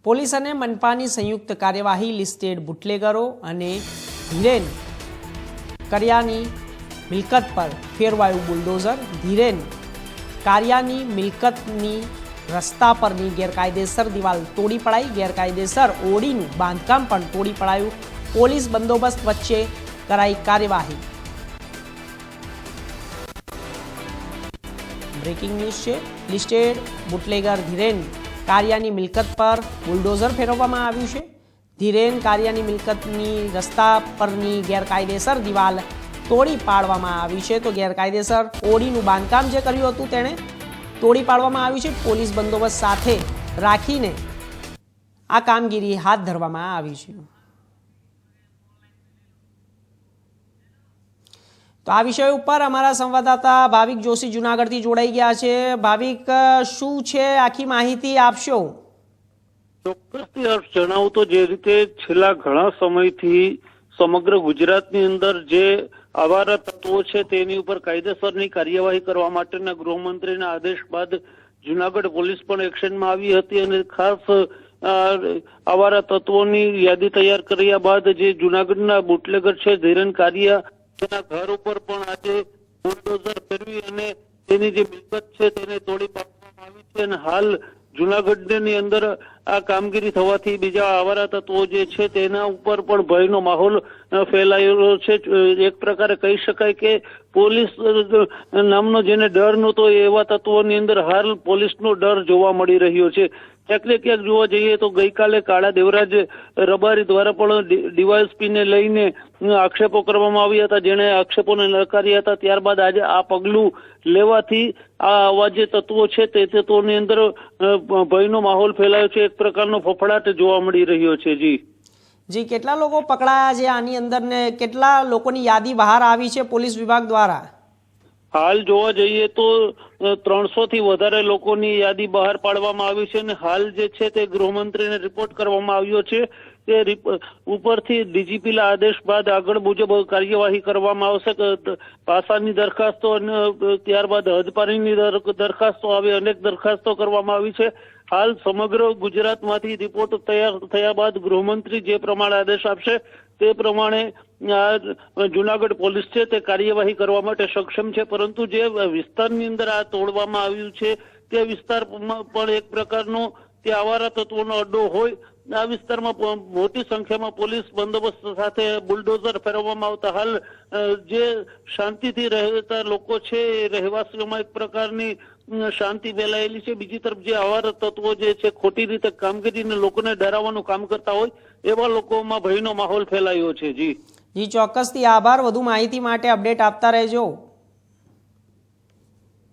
Police અને મનપાની સંયુક્ત કાર્યવાહી લિસ્ટેડ બુટલેગરો અને ધીરેન કરિયાની મિલકત પર ફેરવાયું બુલડોઝર। ધીરેન કારિયાની મિલકતની રસ્તા પરની ગેરકાયદેસર દિવાલ તોડી પડાઈ। ગેરકાયદેસર ઓડીનું બાંધકામ પણ તોડી પડાયું। પોલીસ બંદોબસ્ત વચ્ચે કરાઈ કાર્યવાહી। બ્રેકિંગ ન્યૂઝ છે। લિસ્ટેડ બુટલેગર ધીરેન કારિયાની મિલકત પર બુલડોઝર ફેરવવામાં આવ્યું છે। ધીરેન કારિયાની મિલકતની રસ્તા પરની ગેરકાયદેસર દિવાલ તોડી પાડવામાં આવી છે। તો ગેરકાયદેસર ઓડીનું બાંધકામ જે કર્યું હતું તેણે તોડી પાડવામાં આવ્યું છે। પોલીસ બંદોબસ્ત સાથે રાખીને આ કામગીરી હાથ ધરવામાં આવી છે। તો આ વિષય ઉપર અમારા સંવાદદાતા ભાવિક જોશી જૂનાગઢથી જોડાઈ ગયા છે। ભાવિક, શું છે આખી માહિતી આપશો? ચોક્કસથી હર્ષ જણાવું તો જે રીતે છેલ્લા ઘણા સમયથી સમગ્ર ગુજરાતની અંદર જે આવારા તત્વો છે તેની ઉપર કાયદેસરની કાર્યવાહી કરવા માટેના ગૃહમંત્રીના આદેશ બાદ જૂનાગઢ પોલીસ પણ એક્શનમાં આવી હતી અને ખાસ આવારા તત્વોની યાદી તૈયાર કર્યા બાદ જે જૂનાગઢના બુટલેગર છે ધીરેન કારિયા તેના ઘર ઉપર પણ આજે બુલડોઝર ફેરવી અને તેની જે મિલકત છે તેને તોડી પાડવામાં આવી છે અને હાલ જૂનાગઢની અંદર આ કામગીરી થવાથી બીજા આવારા તત્વો જે છે તેના ઉપર પણ ભયનો માહોલ ફેલાયેલો છે। એક પ્રકારે કહી શકાય કે પોલીસ નામનો જેને ડર નહોતો એવા તત્વોની અંદર હાલ પોલીસનો ડર જોવા મળી રહ્યો છે। ક્યાંક ને ક્યાંક જોવા જઈએ તો ગઈકાલે કાળા દેવરાજ રબારી દ્વારા પણ ડીવાયએસપીને લઈને આક્ષેપો કરવામાં આવ્યા હતા, જેણે આક્ષેપોને નકાર્યા હતા। ત્યારબાદ આજે આ પગલું લેવાથી આવા જે તત્વો છે તે તત્વોની અંદર ભયનો માહોલ ફેલાયો છે। એક પ્રકારનો ફફડાટ જોવા મળી રહ્યો છે। જી, કેટલા લોકો પકડાયા છે આની અંદર ને કેટલા લોકોની યાદી બહાર આવી છે પોલીસ વિભાગ દ્વારા? હાલ જોવા જઈએ તો 300 થી વધારે લોકોની યાદી બહાર પાડવામાં આવી છે અને હાલ જે છે તે ગૃહમંત્રીને રિપોર્ટ કરવામાં આવ્યો છે કે ઉપરથી ડીજીપીના આદેશ બાદ આગળ મુજબ કાર્યવાહી કરવામાં આવશે। પાસાની દરખાસ્તો અને ત્યારબાદ હદપારીની દરખાસ્તો આવી, અનેક દરખાસ્તો કરવામાં આવી છે। હાલ સમગ્ર ગુજરાતમાંથી રિપોર્ટ તૈયાર થયા બાદ ગૃહમંત્રી જે પ્રમાણે આદેશ આપશે તે પ્રમાણે જૂનાગઢ પોલીસ છે તે કાર્યવાહી કરવા માટે સક્ષમ છે। પરંતુ જે વિસ્તારની અંદર આ તોડવામાં આવ્યું છે તે વિસ્તારમાં પણ એક પ્રકારનો તે આવારા તત્વોનો અડ્ડો હોય। આ વિસ્તારમાં મોટી સંખ્યામાં પોલીસ બંદોબસ્ત સાથે બુલડોઝર ફેરવવામાં આવતા હાલ જે શાંતિથી રહેતા લોકો છે એ રહેવાસીઓમાં એક પ્રકારની શાંતિ ફેલાયેલી છે। બીજી તરફ જે આવારા તત્વો જે છે ખોટી રીતે કામગીરીને લોકોને ડરાવવાનું કામ કરતા હોય એવા લોકોમાં ભયનો માહોલ ફેલાયો છે। જી, ચોક્કસથી આભાર। વધુ માહિતી માટે અપડેટ આપતા રહેજો।